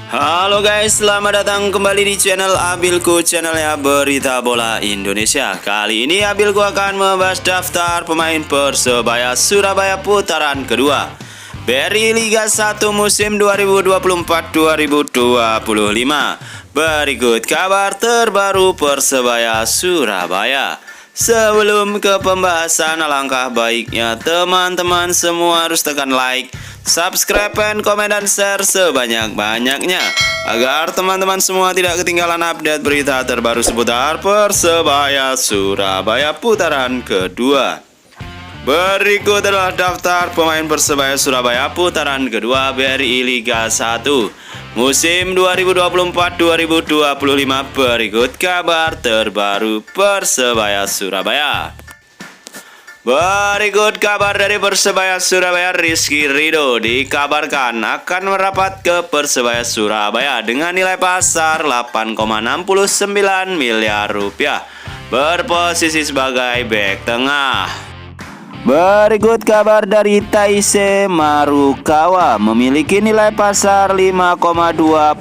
Halo guys, selamat datang kembali di channel Abilku, channelnya Berita Bola Indonesia. Kali ini Abilku akan membahas daftar pemain Persebaya Surabaya putaran kedua BRI Liga 1 musim 2024-2025. Berikut kabar terbaru Persebaya Surabaya. Sebelum ke pembahasan, alangkah baiknya teman-teman semua harus tekan like, subscribe, komen, dan share sebanyak-banyaknya agar teman-teman semua tidak ketinggalan update berita terbaru seputar Persebaya Surabaya putaran kedua. Berikut adalah daftar pemain Persebaya Surabaya putaran kedua BRI Liga 1 musim 2024-2025. Berikut kabar terbaru Persebaya Surabaya. Berikut kabar dari Persebaya Surabaya. Rizky Ridho dikabarkan akan merapat ke Persebaya Surabaya dengan nilai pasar 8,69 miliar rupiah, berposisi sebagai bek tengah. Berikut kabar dari Taise Marukawa, memiliki nilai pasar 5,21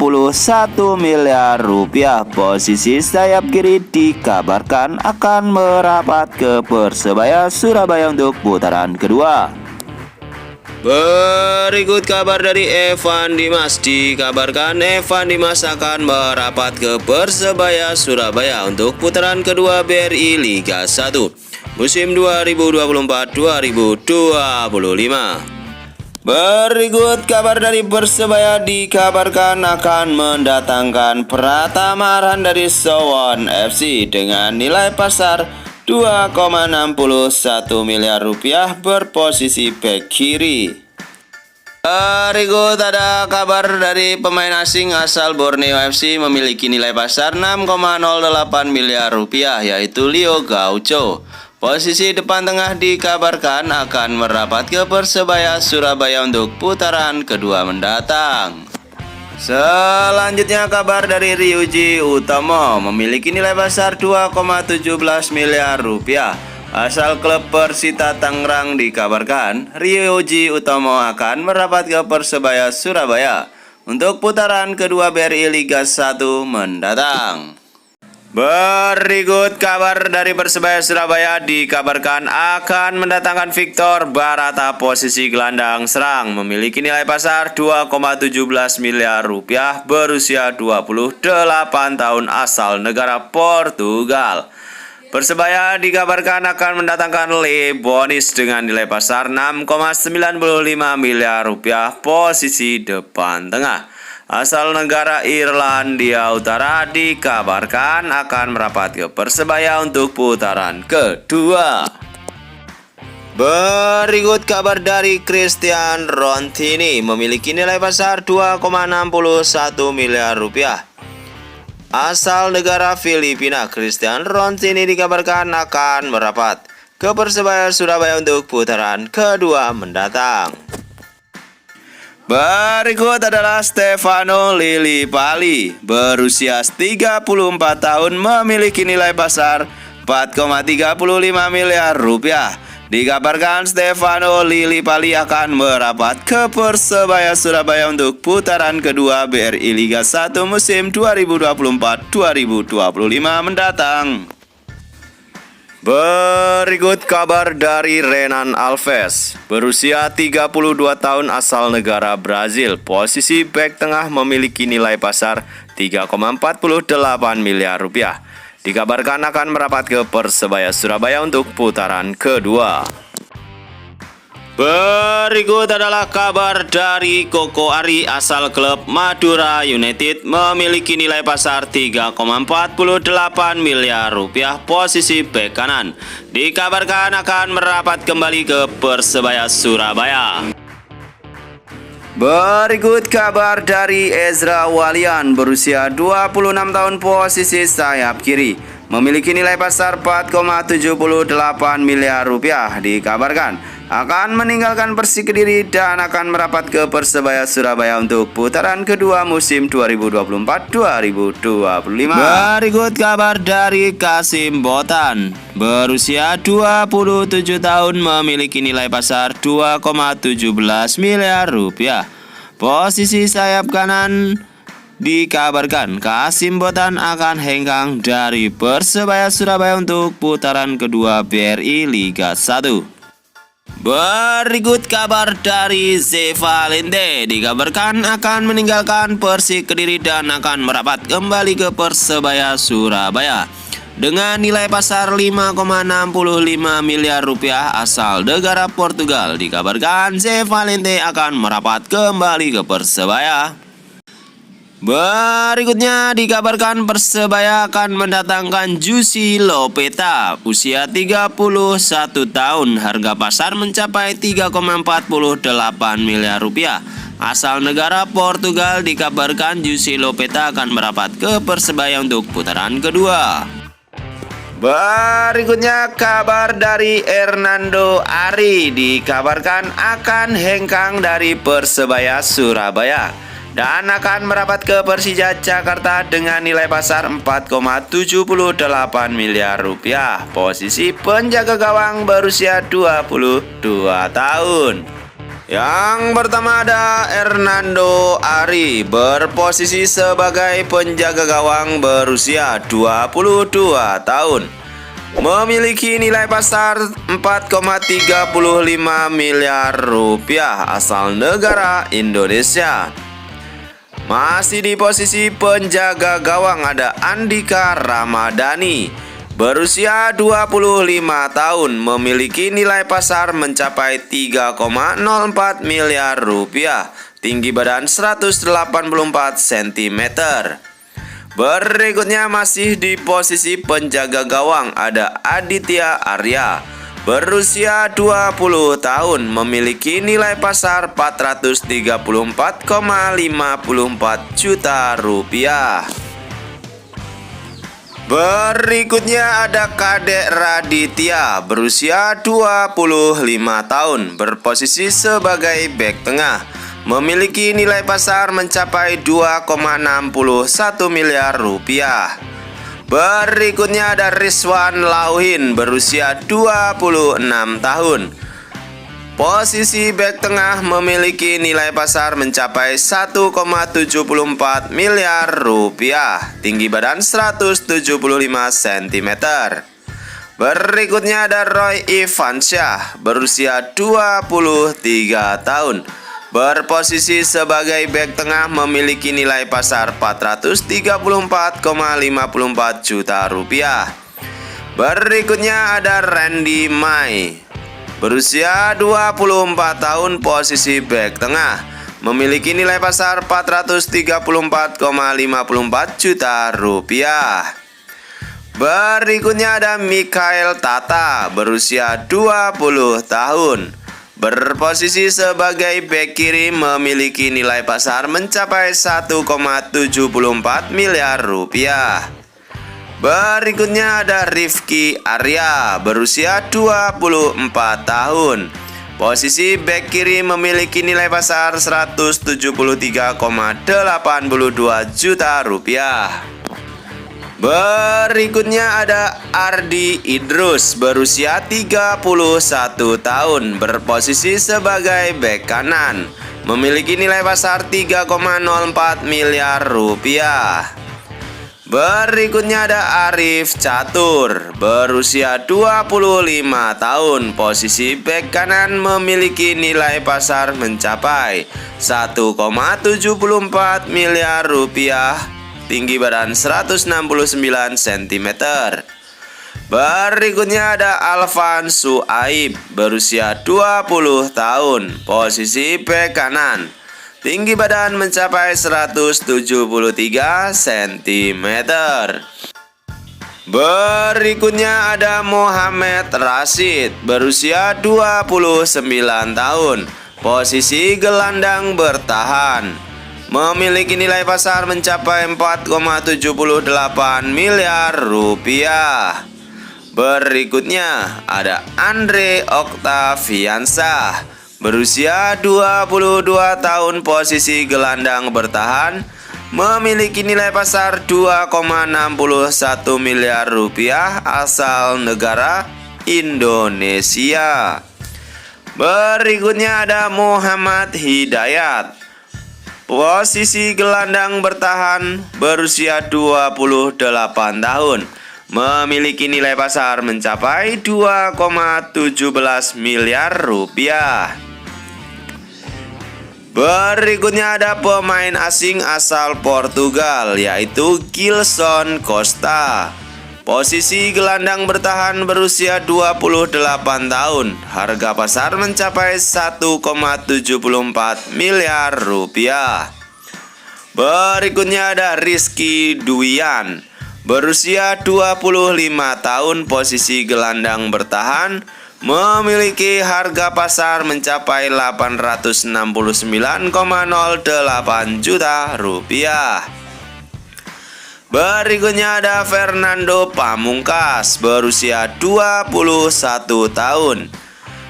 miliar rupiah. Posisi sayap kiri dikabarkan akan merapat ke Persebaya Surabaya untuk putaran kedua. Berikut kabar dari Evan Dimas, dikabarkan Evan Dimas akan merapat ke Persebaya Surabaya untuk putaran kedua BRI Liga 1 musim 2024-2025. Berikut kabar dari Persebaya, dikabarkan akan mendatangkan Pratama Arhan dari Suwon FC dengan nilai pasar 2,61 miliar rupiah, berposisi bek kiri. Berikut ada kabar dari pemain asing asal Borneo FC memiliki nilai pasar 6,08 miliar rupiah, yaitu Leo Gaucho. Posisi depan tengah dikabarkan akan merapat ke Persebaya Surabaya untuk putaran kedua mendatang. Selanjutnya kabar dari Ryuji Utomo, memiliki nilai pasar 2,17 miliar rupiah. Asal klub Persita Tangerang, dikabarkan Ryuji Utomo akan merapat ke Persebaya Surabaya untuk putaran kedua BRI Liga 1 mendatang. Berikut kabar dari Persebaya Surabaya, dikabarkan akan mendatangkan Victor Barata, posisi gelandang serang, memiliki nilai pasar 2,17 miliar rupiah, berusia 28 tahun, asal negara Portugal. Persebaya dikabarkan akan mendatangkan Lee Bonis dengan nilai pasar 6,95 miliar rupiah, posisi depan tengah. Asal negara Irlandia Utara, dikabarkan akan merapat ke Persebaya untuk putaran kedua. Berikut kabar dari Christian Rontini, memiliki nilai pasar 2,61 miliar rupiah. Asal negara Filipina, Christian Rontini dikabarkan akan merapat ke Persebaya Surabaya untuk putaran kedua mendatang. Berikut adalah Stefano Lillipali, berusia 34 tahun, memiliki nilai pasar 4,35 miliar rupiah. Dikabarkan Stefano Lillipali akan merapat ke Persebaya Surabaya untuk putaran kedua BRI Liga 1 musim 2024-2025 mendatang. Berikut kabar dari Renan Alves, berusia 32 tahun, asal negara Brazil, posisi bek tengah, memiliki nilai pasar 3,48 miliar rupiah. Dikabarkan akan merapat ke Persebaya Surabaya untuk putaran kedua. Berikut adalah kabar dari Koko Ari, asal klub Madura United, memiliki nilai pasar 3,48 miliar rupiah, posisi bek kanan. Dikabarkan akan merapat kembali ke Persebaya Surabaya. Berikut kabar dari Ezra Walian, berusia 26 tahun, posisi sayap kiri, memiliki nilai pasar 4,78 miliar rupiah. Dikabarkan akan meninggalkan Persik Kediri dan akan merapat ke Persebaya Surabaya untuk putaran kedua musim 2024-2025. Berikut kabar dari Kasim Botan, berusia 27 tahun, memiliki nilai pasar 2,17 miliar rupiah. Posisi sayap kanan dikabarkan Kasim Botan akan hengkang dari Persebaya Surabaya untuk putaran kedua BRI Liga 1. Berikut kabar dari Z Valente, dikabarkan akan meninggalkan Persik Kediri dan akan merapat kembali ke Persebaya Surabaya. Dengan nilai pasar 5,65 miliar rupiah asal negara Portugal, dikabarkan Z Valente akan merapat kembali ke Persebaya. Berikutnya dikabarkan Persebaya akan mendatangkan Jussi Lopeta, usia 31 tahun, harga pasar mencapai 3,48 miliar rupiah. Asal negara Portugal, dikabarkan Jussi Lopeta akan merapat ke Persebaya untuk putaran kedua. Berikutnya kabar dari Hernando Ari, dikabarkan akan hengkang dari Persebaya Surabaya dan akan merapat ke Persija Jakarta dengan nilai pasar 4,78 miliar rupiah. Posisi penjaga gawang berusia 22 tahun. Yang pertama ada Hernando Ari, berposisi sebagai penjaga gawang berusia 22 tahun. Memiliki nilai pasar 4,35 miliar rupiah, asal negara Indonesia. Masih di posisi penjaga gawang ada Andika Ramadhani, berusia 25 tahun, memiliki nilai pasar mencapai 3,04 miliar rupiah, tinggi badan 184 cm. Berikutnya masih di posisi penjaga gawang ada Aditya Arya, berusia 20 tahun, memiliki nilai pasar 434,54 juta rupiah. Berikutnya ada Kadek Raditya, berusia 25 tahun, berposisi sebagai bek tengah, memiliki nilai pasar mencapai 2,61 miliar rupiah. Berikutnya ada Rizwan Lauhin, berusia 26 tahun. Posisi bek tengah, memiliki nilai pasar mencapai 1,74 miliar rupiah, tinggi badan 175 cm. Berikutnya ada Roy Ivansyah, berusia 23 tahun. Berposisi sebagai bek tengah, memiliki nilai pasar 434,54 juta rupiah. Berikutnya ada Randy Mai, berusia 24 tahun, posisi bek tengah, memiliki nilai pasar 434,54 juta rupiah. Berikutnya ada Mikael Tata, berusia 20 tahun. Berposisi sebagai bek kiri, memiliki nilai pasar mencapai 1,74 miliar rupiah. Berikutnya ada Rifki Arya, berusia 24 tahun. Posisi bek kiri, memiliki nilai pasar 173,82 juta rupiah. Berikutnya ada Ardi Idrus, berusia 31 tahun, berposisi sebagai bek kanan, memiliki nilai pasar 3,04 miliar rupiah. Berikutnya ada Arif Catur, berusia 25 tahun, posisi bek kanan, memiliki nilai pasar mencapai 1,74 miliar rupiah, tinggi badan 169 cm. Berikutnya ada Alvan Suaib, berusia 20 tahun, posisi bek kanan, tinggi badan mencapai 173 cm. Berikutnya ada Mohamed Rashid, berusia 29 tahun, posisi gelandang bertahan, memiliki nilai pasar mencapai 4,78 miliar rupiah. Berikutnya ada Andre Oktaviansah, berusia 22 tahun, posisi gelandang bertahan, memiliki nilai pasar 2,61 miliar rupiah, asal negara Indonesia. Berikutnya ada Muhammad Hidayat, Posisi gelandang bertahan berusia 28 tahun, memiliki nilai pasar mencapai 2,17 miliar rupiah. Berikutnya ada pemain asing asal Portugal, yaitu Gilson Costa. Posisi gelandang bertahan berusia 28 tahun, harga pasar mencapai 1,74 miliar rupiah. Berikutnya ada Rizky Duian, berusia 25 tahun, posisi gelandang bertahan, memiliki harga pasar mencapai 869,08 juta rupiah. Berikutnya ada Fernando Pamungkas, berusia 21 tahun.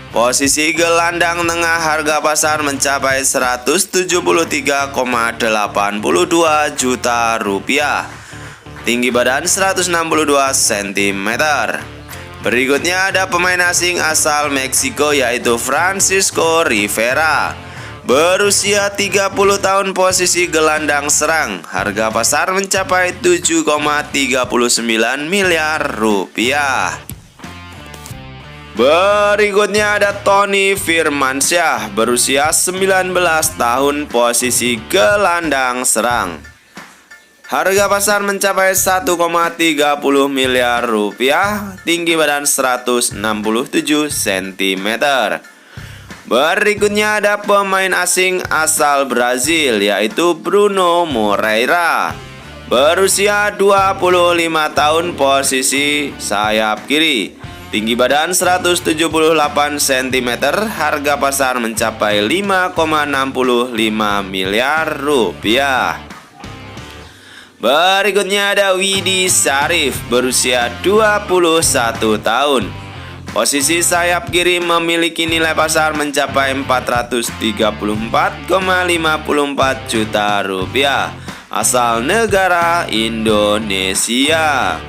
Posisi gelandang tengah, harga pasar mencapai 173,82 juta rupiah. Tinggi badan 162 cm. Berikutnya ada pemain asing asal Meksiko, yaitu Francisco Rivera, berusia 30 tahun, posisi gelandang serang, harga pasar mencapai 7,39 miliar rupiah. Berikutnya ada Tony Firmansyah, berusia 19 tahun, posisi gelandang serang, harga pasar mencapai 1,30 miliar rupiah, tinggi badan 167 cm. Berikutnya ada pemain asing asal Brazil, yaitu Bruno Moreira, berusia 25 tahun, posisi sayap kiri, tinggi badan 178 cm, harga pasar mencapai 5,65 miliar rupiah. Berikutnya ada Widi Syarif, berusia 21 tahun. Posisi sayap kiri, memiliki nilai pasar mencapai 434,54 juta rupiah. Asal negara Indonesia.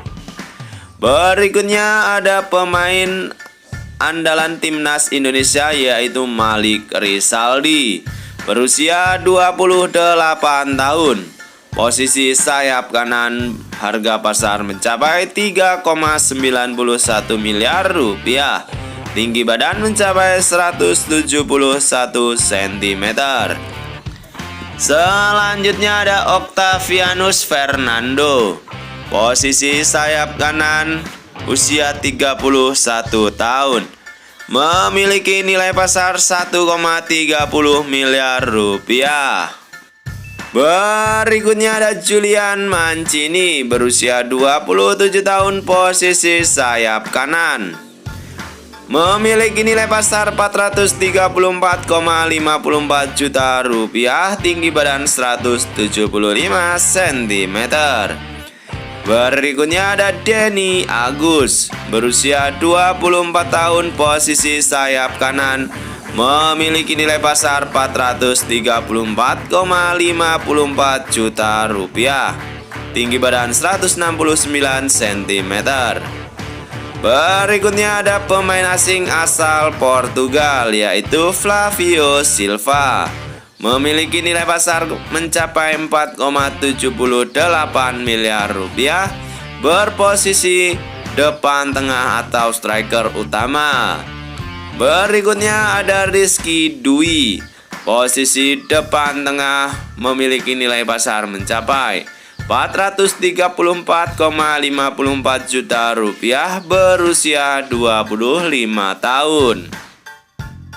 Berikutnya ada pemain andalan timnas Indonesia, yaitu Malik Rizaldi, berusia 28 tahun. Posisi sayap kanan, harga pasar mencapai 3,91 miliar rupiah. Tinggi badan mencapai 171 cm. Selanjutnya ada Octavianus Fernando. Posisi sayap kanan, usia 31 tahun. Memiliki nilai pasar 1,30 miliar rupiah. Berikutnya ada Julian Mancini, berusia 27 tahun, posisi sayap kanan. Memiliki nilai pasar 434,54 juta rupiah, tinggi badan 175 cm. Berikutnya ada Denny Agus, berusia 24 tahun, posisi sayap kanan. Memiliki nilai pasar 434,54 juta rupiah, tinggi badan 169 cm. Berikutnya ada pemain asing asal Portugal, yaitu Flavio Silva. Memiliki nilai pasar mencapai 4,78 miliar rupiah, berposisi depan tengah atau striker utama. Berikutnya ada Rizky Dwi, posisi depan tengah, memiliki nilai pasar mencapai 434,54 juta rupiah, berusia 25 tahun.